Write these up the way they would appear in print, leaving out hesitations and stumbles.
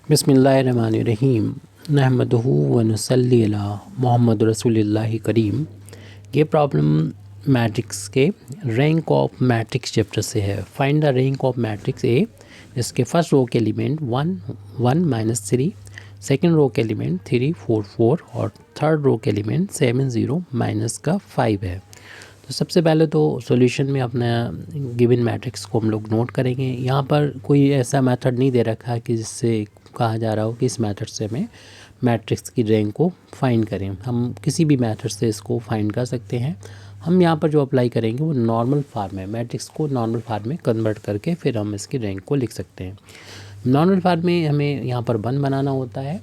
बिस्मिल्लाहिर्रहमानिर्रहीम नहमदुहु व नसल्ली अला मोहम्मद रसूलिल्लाहि करीम। ये प्रॉब्लम मैट्रिक्स के रैंक ऑफ मैट्रिक्स चैप्टर से है। Find the rank of matrix A, जिसके फर्स्ट रो के एलिमेंट 1 1 -3, सेकंड रो के एलिमेंट 3 4 4 और थर्ड रो के एलिमेंट 7 0 -5 है। तो सबसे पहले तो सॉल्यूशन में अपना गिवन मैट्रिक्स को हम लोग नोट करेंगे। यहाँ पर कोई ऐसा मेथड नहीं दे रखा है कि जिससे कहा जा रहा हो कि इस मेथड से हमें मैट्रिक्स की रैंक को फाइंड करें। हम किसी भी मेथड से इसको फाइंड कर सकते हैं। हम यहाँ पर जो अप्लाई करेंगे वो नॉर्मल फार्म है, मैट्रिक्स को नॉर्मल फार्म में कन्वर्ट करके फिर हम इसकी रैंक को लिख सकते हैं। नॉर्मल फार्म में हमें यहाँ पर 1 बनाना होता है।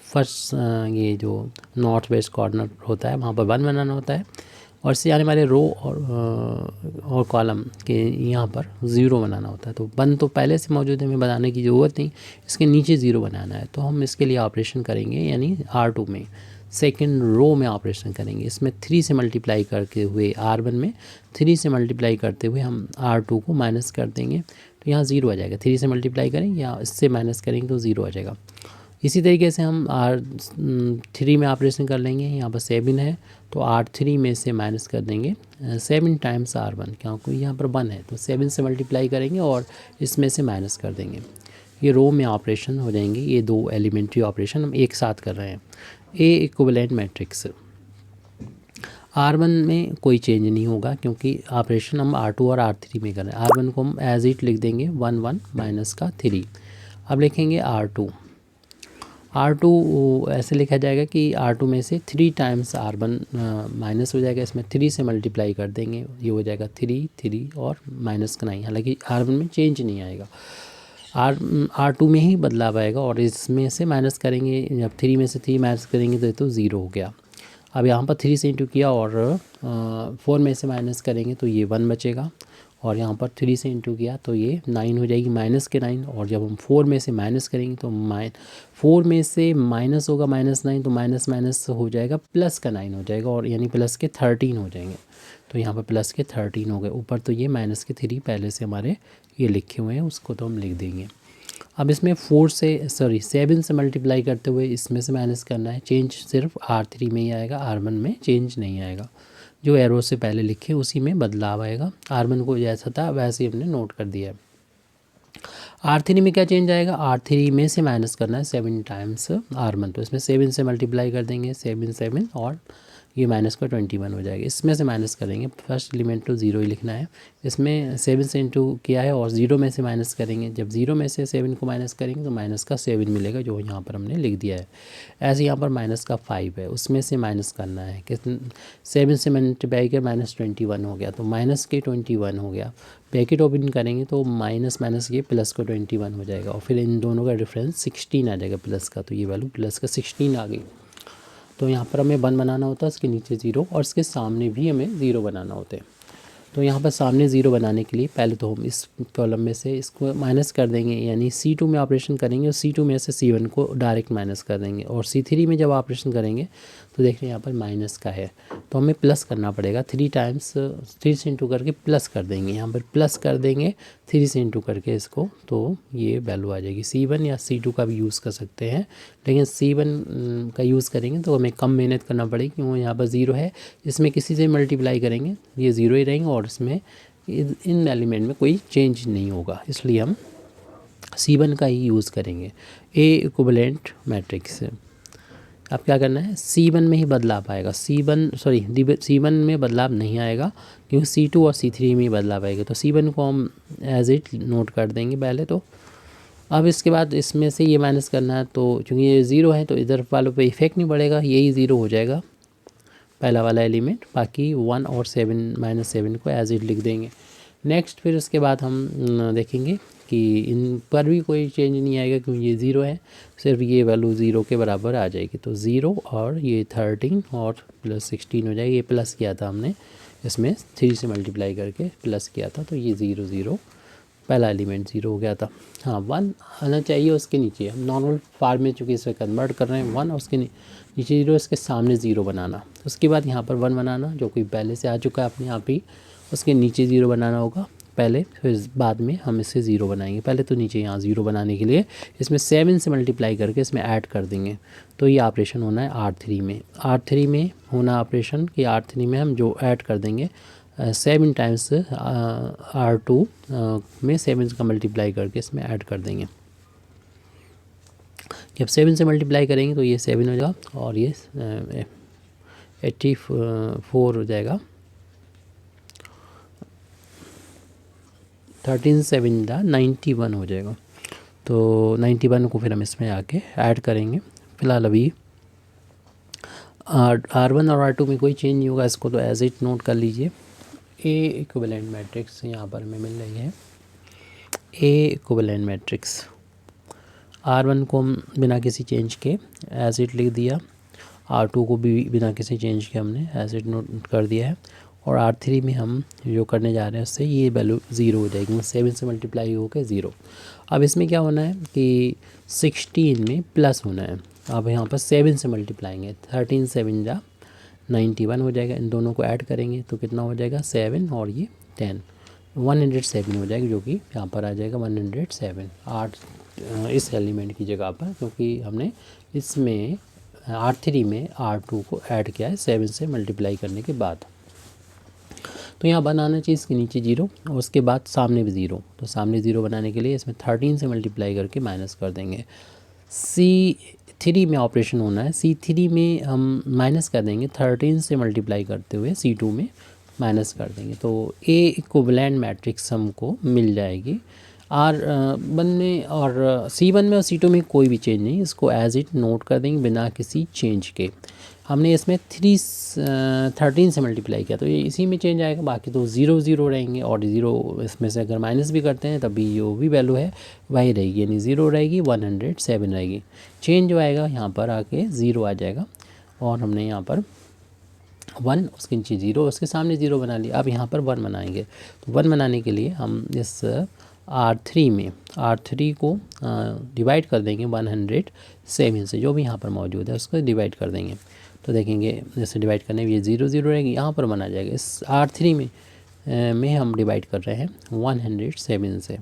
फर्स्ट ये जो नॉर्थ वेस्ट कॉर्नर होता है वहाँ पर 1 बनाना होता है और इससे आने वाले रो और कॉलम के यहाँ पर 0 बनाना होता है। तो 1 तो पहले से मौजूद है, हमें बनाने की ज़रूरत नहीं, इसके नीचे 0 बनाना है। तो हम इसके लिए ऑपरेशन करेंगे, यानी R2 में सेकंड रो में ऑपरेशन करेंगे। इसमें 3 से मल्टीप्लाई करके हुए R1 में 3 से मल्टीप्लाई करते हुए हम R2 को माइनस कर देंगे तो यहाँ 0 आ जाएगा। 3 से मल्टीप्लाई करेंगे या इससे माइनस करेंगे तो 0 आ जाएगा। इसी तरीके से हम R3 में ऑपरेशन कर लेंगे। यहाँ पर 7 है तो R3 में से माइनस कर देंगे 7 टाइम्स R1, क्योंकि यहाँ पर 1 है तो 7 से मल्टीप्लाई करेंगे और इसमें से माइनस कर देंगे। ये रो में ऑपरेशन हो जाएंगे। ये 2 एलिमेंट्री ऑपरेशन हम एक साथ कर रहे हैं। ए इक्विवेलेंट मैट्रिक्स R1 में कोई चेंज नहीं होगा क्योंकि ऑपरेशन हम R2 और R3 में कर रहे हैं। R1 को हम एज इट लिख देंगे 1 1 माइनस का 3। अब लिखेंगे R2 ऐसे लिखा जाएगा कि R2 में से 3 टाइम्स R1 माइनस हो जाएगा। इसमें 3 से मल्टीप्लाई कर देंगे, ये हो जाएगा 3 3 और माइनस का 9। हालांकि R1 में चेंज नहीं आएगा, R2 में ही बदलाव आएगा और इसमें से माइनस करेंगे। जब 3 में से 3 माइनस करेंगे तो ये तो 0 हो गया। अब यहाँ पर 3 से इंटू किया और 4 में से माइनस करेंगे तो ये 1 बचेगा और यहाँ पर 3 से इंटू किया तो ये 9 हो जाएगी, माइनस के 9। और जब हम 4 में से माइनस करेंगे तो 4 में से माइनस होगा -9 तो माइनस माइनस हो जाएगा प्लस का 9 हो जाएगा और यानी प्लस के 13 हो जाएंगे। तो यहाँ पर प्लस के 13 हो गए। ऊपर तो ये माइनस के 3 पहले से हमारे ये लिखे हुए हैं, उसको तो हम लिख देंगे। अब इसमें 7 से मल्टीप्लाई करते हुए इसमें से माइनस करना है। चेंज सिर्फ R3 में ही आएगा, R1 में चेंज नहीं आएगा। जो एरो से पहले लिखे उसी में बदलाव आएगा। R1 को जैसा था वैसे ही हमने नोट कर दिया है। R3 में क्या चेंज आएगा, R3 में से माइनस करना है 7 टाइम्स R1। तो इसमें 7 से मल्टीप्लाई कर देंगे, 7 7 और ये माइनस का 21 हो जाएगा। इसमें से माइनस करेंगे, फर्स्ट एलिमेंट तो 0 ही लिखना है। इसमें 7 से इंटू किया है और 0 में से माइनस करेंगे। जब 0 में से 7 को माइनस करेंगे तो माइनस का 7 मिलेगा, जो यहाँ पर हमने लिख दिया है। ऐसे यहाँ पर माइनस का 5 है, उसमें से माइनस करना है। कितने 7 से मल्टीप्लाई कर -21 हो गया तो माइनस के 21 हो गया। ब्रैकेट ओपन करेंगे तो माइनस माइनस ये प्लस का 21 हो जाएगा और फिर इन दोनों का डिफरेंस 16 आ जाएगा प्लस का। तो ये वैल्यू प्लस का 16 आ गई। तो यहाँ पर हमें 1 बनाना होता है, इसके नीचे 0 और इसके सामने भी हमें 0 बनाना होता है। तो यहाँ पर सामने 0 बनाने के लिए पहले तो हम इस कॉलम में से इसको माइनस कर देंगे, यानी C2 में ऑपरेशन करेंगे और C2 में से C1 को डायरेक्ट माइनस कर देंगे। और C3 में जब ऑपरेशन करेंगे तो देख रहे हैं यहाँ पर माइनस का है तो हमें प्लस करना पड़ेगा। 3 टाइम्स 3 से इंटू करके प्लस कर देंगे, यहाँ पर प्लस कर देंगे 3 से इंटू करके इसको, तो ये वैल्यू आ जाएगी। C1 या C2 का भी यूज़ कर सकते हैं, लेकिन C1 का यूज़ करेंगे तो हमें कम मेहनत करना पड़ेगी क्योंकि यहाँ पर 0 है। इसमें किसी से मल्टीप्लाई करेंगे ये 0 ही रहेंगे और इसमें इन एलिमेंट में कोई चेंज नहीं होगा, इसलिए हम C1 का ही यूज़ करेंगे। ए इक्विवेलेंट मैट्रिक्स अब क्या करना है, C1 में ही बदलाव आएगा। C1 में बदलाव नहीं आएगा क्योंकि C2 और C3 में ही बदलाव आएगा। तो C1 को हम एज इट नोट कर देंगे पहले तो। अब इसके बाद इसमें से ये माइनस करना है, तो चूँकि ये 0 है तो इधर वालों पे इफेक्ट नहीं पड़ेगा, यही 0 हो जाएगा पहला वाला एलिमेंट। बाकी 1 और 7 को एज इट लिख देंगे। नेक्स्ट फिर उसके बाद हम देखेंगे कि इन पर भी कोई चेंज नहीं आएगा क्योंकि ये 0 है, सिर्फ ये वैल्यू 0 के बराबर आ जाएगी। तो 0 और ये 13 और प्लस 16 हो जाएगी। ये प्लस किया था हमने, इसमें 3 से मल्टीप्लाई करके प्लस किया था तो ये 0 0 पहला एलिमेंट 0 हो गया था। हाँ 1 आना चाहिए उसके नीचे। हम नॉर्मल फार्म में चूँकि इसे कन्वर्ट कर रहे हैं 1 और उसके नीचे 0, इसके सामने 0 बनाना। उसके बाद यहाँ पर 1 बनाना जो कि पहले से आ चुका है अपने आप ही, उसके नीचे 0 बनाना होगा, पहले, फिर बाद में हम इसे ज़ीरो बनाएंगे। पहले तो नीचे यहाँ ज़ीरो बनाने के लिए इसमें 7 से मल्टीप्लाई करके इसमें ऐड कर देंगे। तो ये ऑपरेशन होना है R3 में। R3 में होना ऑपरेशन कि R3 में हम जो ऐड कर देंगे 7 टाइम्स R2 में 7 का मल्टीप्लाई करके इसमें ऐड कर देंगे। जब 7 से मल्टीप्लाई करेंगे तो ये 7 हो जाएगा और ये 84 हो जाएगा। 13 7 91 हो जाएगा। तो 91 को फिर हम इसमें आके ऐड करेंगे। फ़िलहाल अभी R1 और R2 में कोई चेंज नहीं होगा, इसको तो एज इट नोट कर लीजिए। ए इक्विवेलेंट मैट्रिक्स यहाँ पर हमें मिल रही है। ए इक्विवेलेंट मैट्रिक्स R1 को हम बिना किसी चेंज के एज इट लिख दिया, R2 को भी बिना किसी चेंज के हमने एज इट नोट कर दिया है, और R3 में हम जो करने जा रहे हैं उससे ये वैल्यू ज़ीरो हो जाएगी, 7 से मल्टीप्लाई होकर ज़ीरो। अब इसमें क्या होना है कि 16 में प्लस होना है। अब यहाँ पर 7 से मल्टीप्लाएंगे, 13 7 जा 91 हो जाएगा। इन दोनों को ऐड करेंगे तो कितना हो जाएगा 7 और ये 10, 107 हो जाएगा, जो कि यहाँ पर आ जाएगा 107 8 इस एलिमेंट की जगह पर, क्योंकि हमने इसमें R3 में R2 को ऐड किया है 7 से मल्टीप्लाई करने के बाद। तो यहाँ बनाना चाहिए इसके नीचे ज़ीरो और उसके बाद सामने भी ज़ीरो। तो सामने ज़ीरो बनाने के लिए इसमें 13 से मल्टीप्लाई करके माइनस कर देंगे। C3 में ऑपरेशन होना है, C3 में हम माइनस कर देंगे, 13 से मल्टीप्लाई करते हुए C2 में माइनस कर देंगे। तो ए इक्विवेलेंट मैट्रिक्स हमको मिल जाएगी। R1 में और C1 में और C2 में कोई भी चेंज नहीं, इसको एज इट नोट कर देंगे बिना किसी चेंज के। हमने इसमें 13 से मल्टीप्लाई किया तो ये इसी में चेंज आएगा, बाकी तो 0 0 रहेंगे, और 0 इसमें से अगर माइनस भी करते हैं तब भी जो भी वैल्यू है वही रहेगी, यानी 0 रहेगी, 107 रहेगी। चेंज जो आएगा यहाँ पर आके 0 आ जाएगा, और हमने यहाँ पर 1 उसके नीचे 0 उसके सामने 0 बना लिया। अब यहाँ पर 1 बनाएंगे, तो 1 बनाने के लिए हम इस R3 में R3 को डिवाइड कर देंगे 107 से, जो भी यहाँ पर मौजूद है उसको डिवाइड कर देंगे। तो देखेंगे जैसे डिवाइड करने में ये 0 0 रहेगी, यहाँ पर बना जाएगा। इस R3 में हम डिवाइड कर रहे हैं 107 से,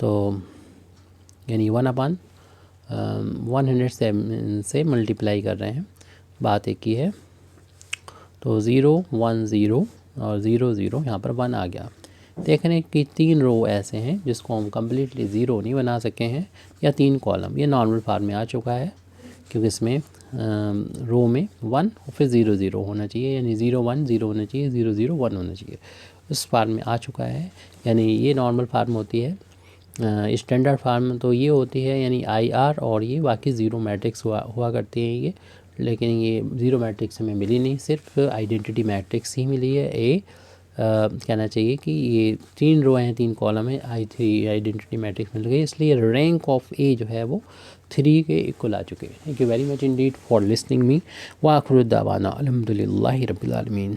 तो यानी 1/107 से मल्टीप्लाई कर रहे हैं, बात एक ही है। तो 0 1 0 और 0 0 यहाँ पर 1 आ गया। देख रहे हैं कि 3 रो ऐसे हैं जिसको हम कम्प्लीटली ज़ीरो नहीं बना सके हैं, या 3 कॉलम। ये नॉर्मल फॉर्म में आ चुका है, क्योंकि इसमें रो में 1 और फिर 0 0 होना चाहिए, यानी 0 1 0 होना चाहिए, 0 0 1 होना चाहिए। उस फॉर्म में आ चुका है, यानी ये नॉर्मल फार्म होती है। स्टैंडर्ड फार्म तो ये होती है, यानी IR, और ये बाकी ज़ीरो मैट्रिक्स हुआ करती हैं ये, लेकिन ये ज़ीरो मैट्रिक्स हमें मिली नहीं, सिर्फ आइडेंटिटी मैट्रिक्स ही मिली है। ए कहना चाहिए कि ये 3 रो हैं 3 कॉलम है, I3 आइडेंटिटी मैट्रिक्स मिल गई, इसलिए रैंक ऑफ ए जो है वो 3 के इक्वल आ चुके हैं। Thank you very much Indeed for listening me. व आखिर दावाना अल्हम्दुलिल्लाहि रब्बिल आलमीन।